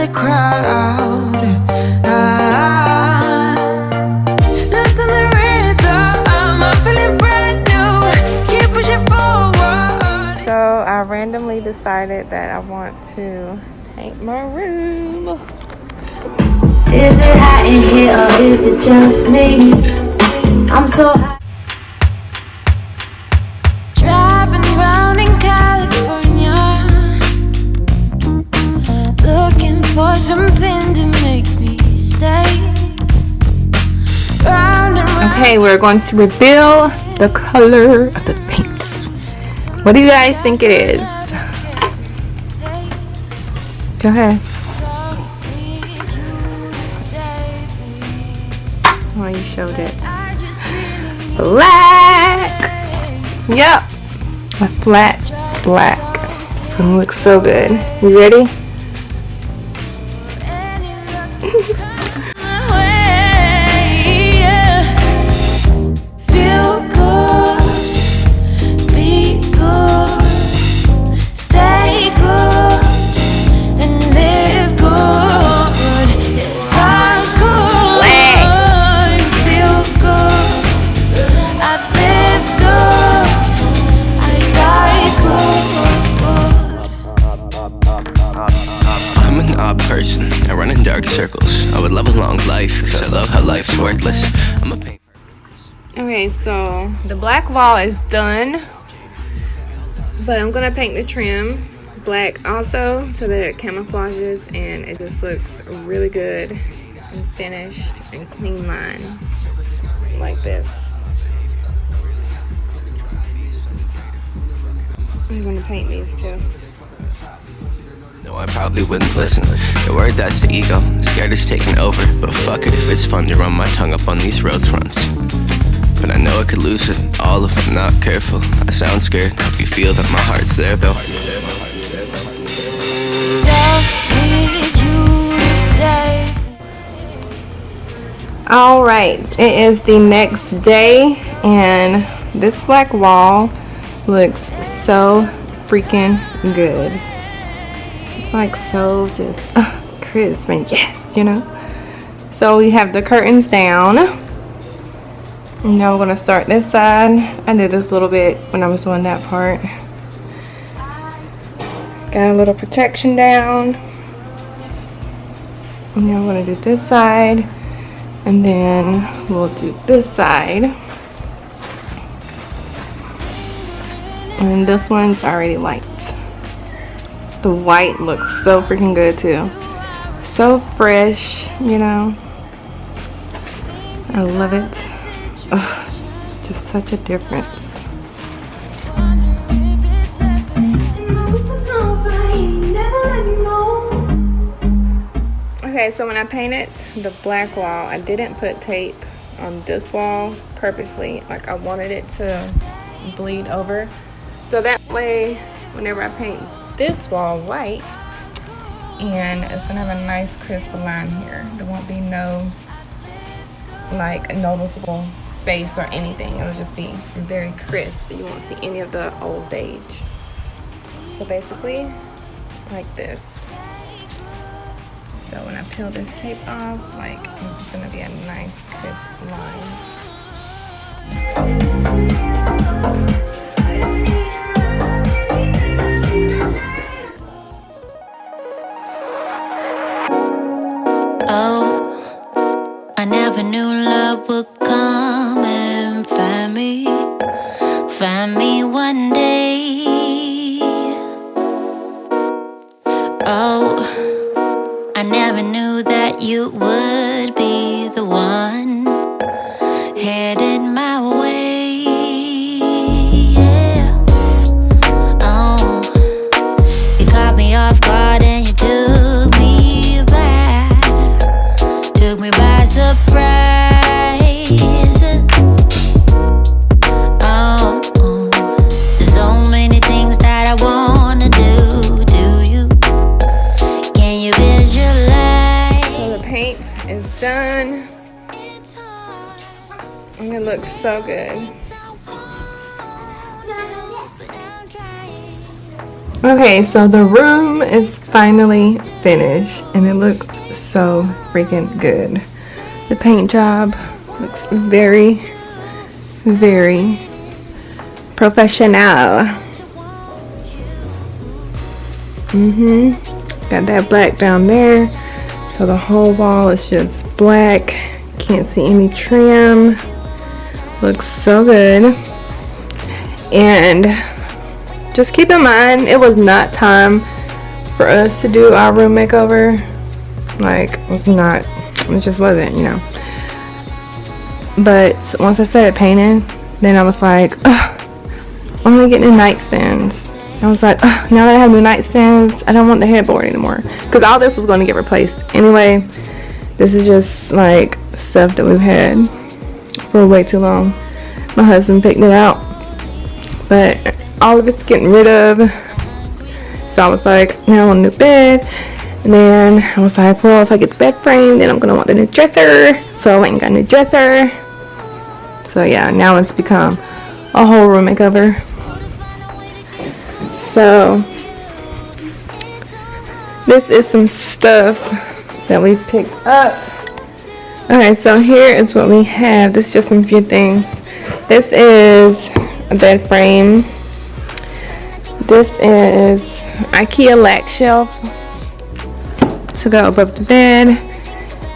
the crowd. Listen the rhythm, I'm feeling brand new. Keep pushing forward. So I randomly decided that I want to paint my room. Is it hot in here or is it just me? I'm so hot. Driving around in California, looking for something to make me stay. Round and round. Okay, we're going to reveal the color of the paint. What do you guys think it is? Go ahead. Oh, you showed it. Black! Yep. A flat black. It's gonna look so good. You ready? Person. I run in dark circles. I would love a long life because I love how life's worthless. I'm a paint. Okay, so the black wall is done, but I'm gonna paint the trim black also so that it camouflages and it just looks really good and finished and clean line like this. I'm gonna paint these too. No, I probably wouldn't listen. The word, that's the ego. Scared it's taking over, but fuck it if it's fun to run my tongue up on these road fronts. But I know I could lose it all if I'm not careful. I sound scared, hope you feel that my heart's there though. Alright, it is the next day and this black wall looks so freaking good. It's like so just crisp and yes, you know. So we have the curtains down. And now we're gonna start this side. I did this a little bit when I was doing that part. Got a little protection down. And now we're gonna do this side. And then we'll do this side. And this one's already light. The white looks so freaking good too. So fresh, you know. I love it. Ugh, just such a difference. Okay, so when I painted the black wall, I didn't put tape on this wall purposely. Like I wanted it to bleed over. So that way, whenever I paint this wall white, and it's gonna have a nice crisp line here. There won't be no like noticeable space or anything. It'll just be very crisp. You won't see any of the old beige. So basically like this. So when I peel this tape off, like it's just gonna be a nice crisp line. Oh, I never knew love would come and find me one day. Oh, I never knew that you would be the one headed my way. Yeah. Oh, you caught me off guard and you took me by surprise. Oh, there's so many things that I wanna do. Do you? Can you visualize? So the paint is done. And it looks so good. Okay, so the room is finally finished and it looks so freaking good. The paint job looks very, very professional. Got that black down there. So the whole wall is just black. Can't see any trim. Looks so good. And just keep in mind, it was not time for us to do our room makeover. Like, it just wasn't, you know. But once I started painting, then I was like, ugh, I'm only getting new nightstands. I was like, ugh, now that I have new nightstands, I don't want the headboard anymore. Because all this was going to get replaced. Anyway, this is just like stuff that we've had for way too long. My husband picked it out. But all of it's getting rid of. So I was like, now I want a new bed. And then I was like, well, if I get the bed frame, then I'm going to want the new dresser. So I went and got a new dresser. So yeah, now it's become a whole room makeover. So this is some stuff that we picked up. Okay, so here is what we have. This is just some few things. This is a bed frame. This is IKEA lac shelf to go above the bed.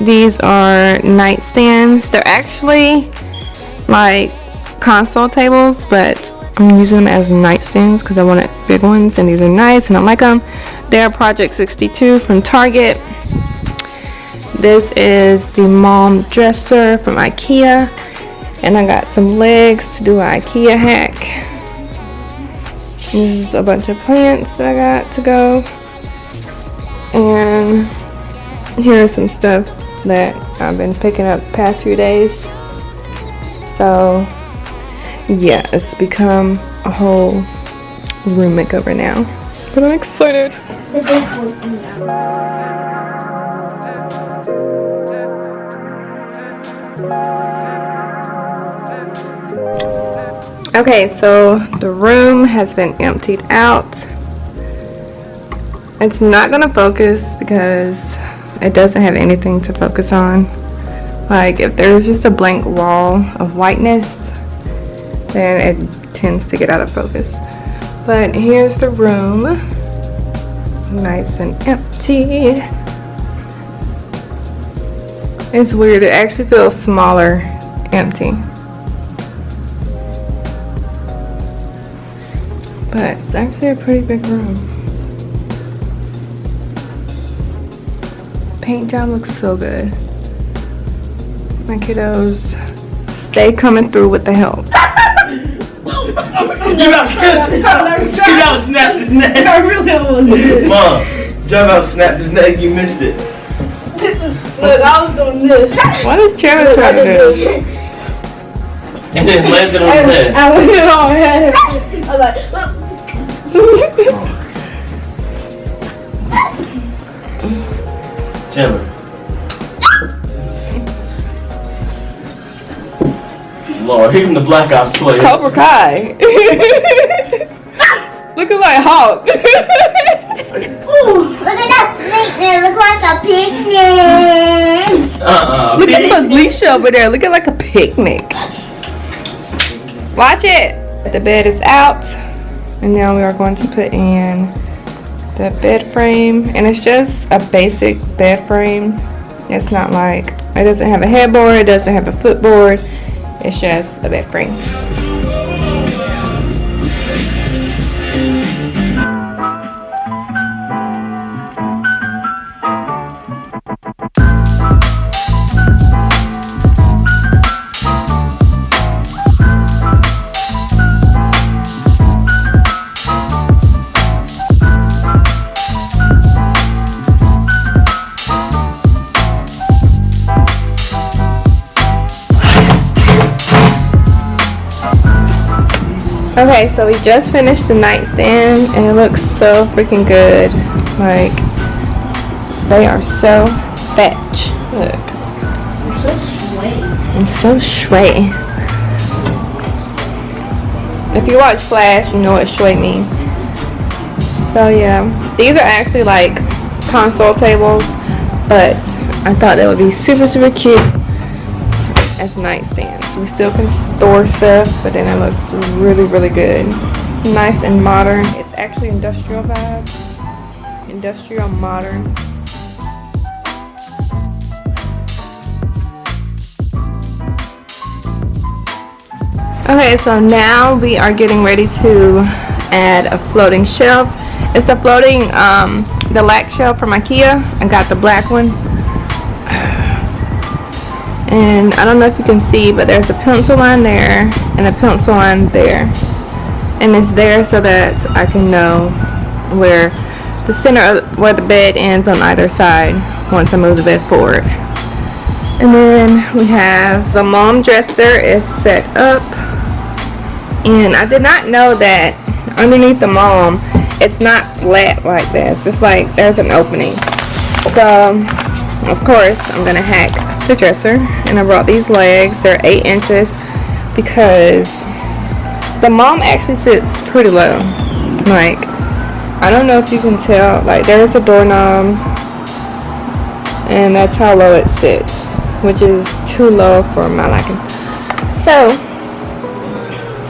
These are nightstands. They're actually like console tables, but I'm using them as nightstands because I wanted big ones, and these are nice and I like them. They're Project 62 from Target. This is the mom dresser from IKEA, and I got some legs to do an IKEA hack. This is a bunch of plants that I got to go, and here's some stuff that I've been picking up the past few days. So yeah, it's become a whole room makeover now, but I'm excited. Okay, so the room has been emptied out. It's not gonna focus because it doesn't have anything to focus on. Like, if there's just a blank wall of whiteness, then it tends to get out of focus. But here's the room, nice and empty. It's weird, it actually feels smaller empty. But it's actually a pretty big room. Paint job looks so good. My kiddos stay coming through with the help. You about snapped his neck. I really wasn't good. Mom, John about snapped his neck. You missed it. Look, I was doing this. What is Travis trying to do? And then landed on his head. I went on my head. I was like, look. Chandler. Lord, even the Black Ops player. Cobra Kai. Looking like Hawk. Ooh, look at that snake there. Looks like a picnic. Look at Alicia over there. Looking like a picnic. Watch it. The bed is out. And now we are going to put in the bed frame. And it's just a basic bed frame. It's not like, it doesn't have a headboard. It doesn't have a footboard. It's just a bed frame. Okay, so we just finished the nightstand and it looks so freaking good. Like, they are so fetch. Look. You're so sweaty. I'm so sweaty. If you watch Flash, you know what sweat means. So yeah, these are actually like console tables, but I thought they would be super cute as nightstands. We still can store stuff, but then it looks really good. It's nice and modern. It's actually industrial vibes, industrial modern. Okay, so now we are getting ready to add a floating shelf. It's the floating, the lac shelf from Ikea. I got the black one. And I don't know if you can see, but there's a pencil line there and a pencil line there. And it's there so that I can know where the center, where the bed ends on either side once I move the bed forward. And then we have the mom dresser is set up. And I did not know that underneath the mom, it's not flat like this. It's like there's an opening. So, of course, I'm going to hack the dresser. And I brought these legs. They're 8 inches because the mom actually sits pretty low. Like, I don't know if you can tell. Like, there's a doorknob. And that's how low it sits, which is too low for my liking. So,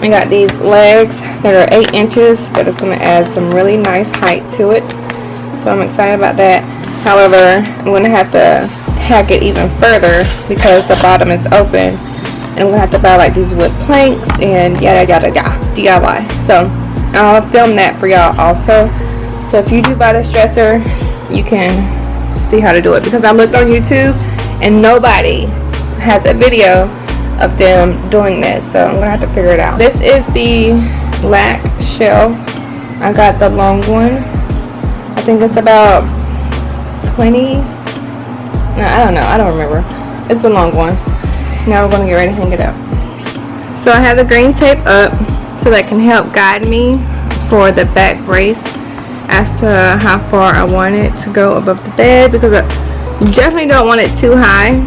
I got these legs that are 8 inches that is going to add some really nice height to it. So I'm excited about that. However, I'm going to have to hack it even further because the bottom is open. And I'm going to have to buy like these wood planks and yada DIY. So I'll film that for y'all also. So if you do buy this dresser, you can see how to do it. Because I looked on YouTube and nobody has a video of them doing this, so I'm gonna have to figure it out. This is the lac shelf. I got the long one. I think it's about 20. No, I don't remember. It's the long one. Now we're gonna get ready to hang it up. So I have the green tape up so that can help guide me for the back brace as to how far I want it to go above the bed, because you definitely don't want it too high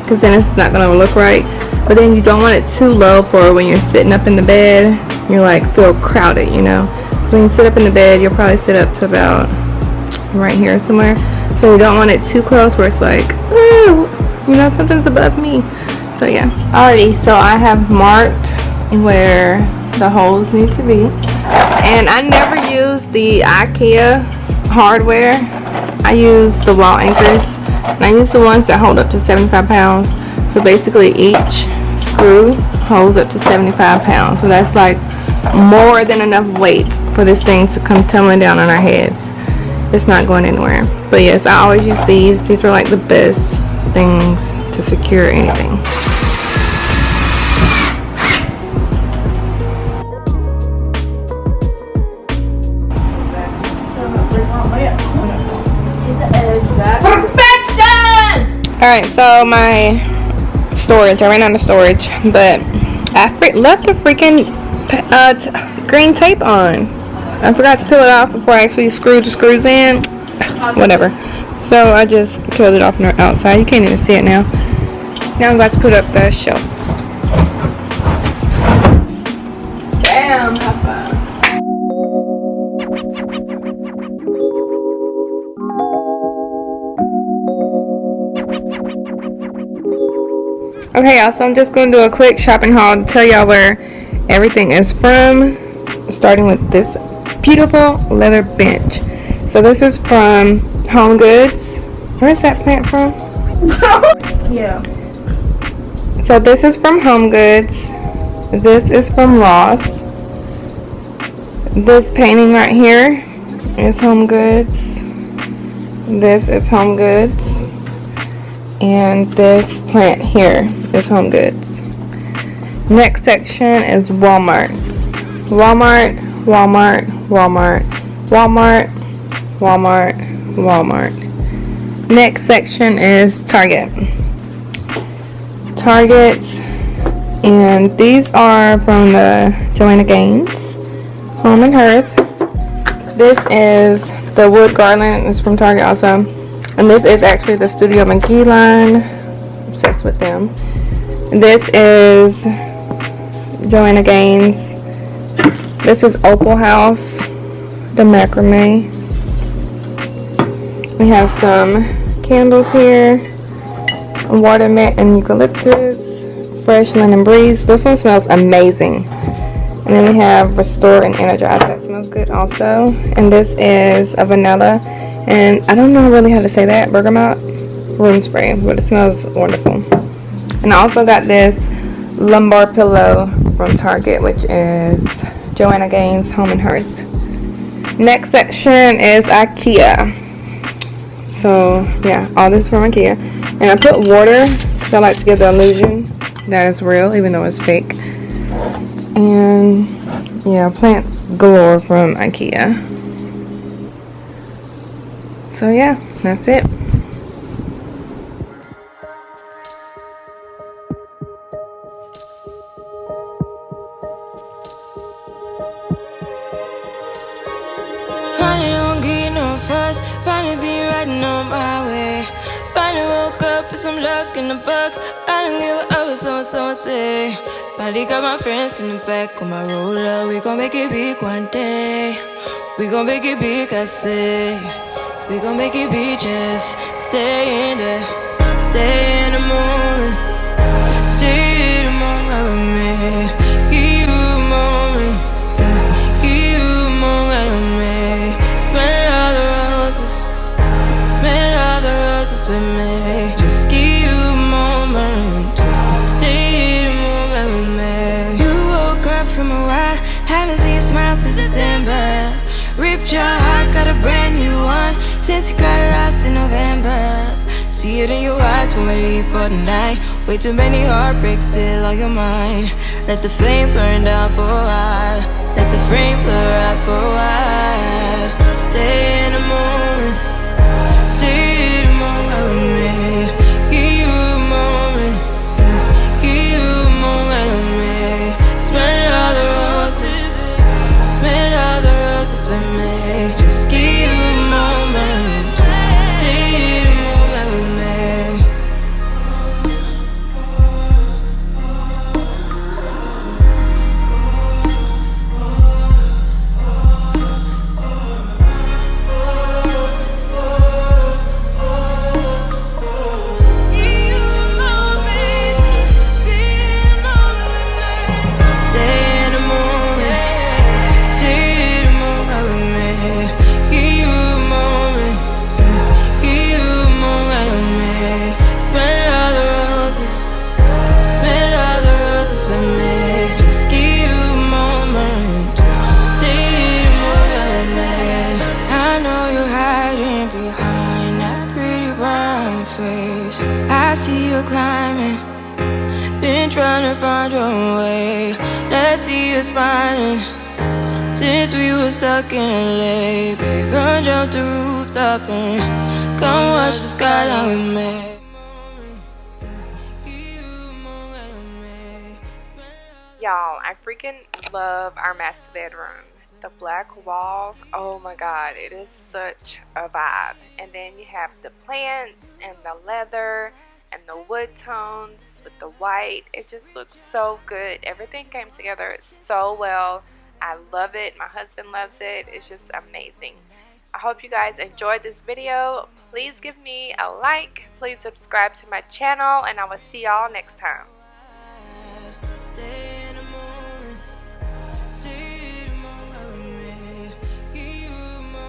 because then it's not gonna look right. But then you don't want it too low for when you're sitting up in the bed, you're like feel crowded, you know. So when you sit up in the bed, you'll probably sit up to about right here somewhere. So you don't want it too close where it's like, ooh, you know, something's above me. So yeah. Alrighty, so I have marked where the holes need to be. And I never use the IKEA hardware. I use the wall anchors. And I use the ones that hold up to 75 pounds. So basically each screw holds up to 75 pounds. So that's like more than enough weight for this thing to come tumbling down on our heads. It's not going anywhere. But yes, I always use these. These are like the best things to secure anything. Alright, so my storage, I ran out of storage, but I left the freaking green tape on. I forgot to peel it off before I actually screwed the screws in. Whatever. So I just peeled it off on the outside. You can't even see it now. Now I'm about to put up the shelf. Damn, high five. Okay, y'all, so I'm just going to do a quick shopping haul to tell y'all where everything is from, starting with this beautiful leather bench. So this is from Home Goods. Where is that plant from? Yeah. So this is from Home Goods. This is from Ross. This painting right here is Home Goods. This is Home Goods. And this plant here is Home Goods. Next section is Walmart. Walmart, Walmart, Walmart, Walmart, Walmart, Walmart. Next section is Target. Target. And these are from the Joanna Gaines Home and Hearth. This is the wood garland. It's from Target also. And this is actually the Studio McGee line. I'm obsessed with them. And this is Joanna Gaines. This is Opal House. the macrame. We have some candles here, water mint and eucalyptus, fresh linen breeze. This one smells amazing. And then we have restore and energize. That smells good also. And this is a vanilla, and I don't know really how to say that, bergamot room spray, but it smells wonderful. And I also got this lumbar pillow from Target, which is Joanna Gaines Home and Hearth. Next section is IKEA. So yeah, all this from IKEA. And I put water because I like to give the illusion that it's real, even though it's fake. And yeah, plants galore from IKEA. So yeah, that's it. Finally don't get no fuss, finally be riding on my way. Finally woke up with some luck in the book. I don't give a what someone say. Finally got my friends in the back on my roller. We gon' make it big one day. We gon' make it big, I say. We gon' make it big, just stay in there. Stay in the moment. Stay in the moment with me. Give you a moment. Give you a moment with me. Smell all the roses. Smell all the roses with me. Just give you a moment. Stay in the moment with me. You woke up from a ride, haven't seen you smile since December. Ripped your heart, got a brand new one since you got lost in November. See it in your eyes when we leave for the night. Way too many heartbreaks still on your mind. Let the flame burn down for a while. Let the flame blur out for a while. Stay in the moment. Stay in the moment with me. Give you a moment. Give you a moment with me. Smell all the roses. Smell all the roses with me. Just give you a moment. Stay in the moment with me. I see you climbing, been trying to find your way. Let's see you smiling. Since we were stuck in LA, babe, come jump the rooftop and come watch the skyline with me. Y'all, I freaking love our master bedroom. The black walls, oh my god, it is such a vibe. And then you have the plants and the leather and the wood tones with the white. It just looks so good. Everything came together so well. I love it. My husband loves it. It's just amazing. I hope you guys enjoyed this video. Please give me a like. Please subscribe to my channel, and I will see y'all next time.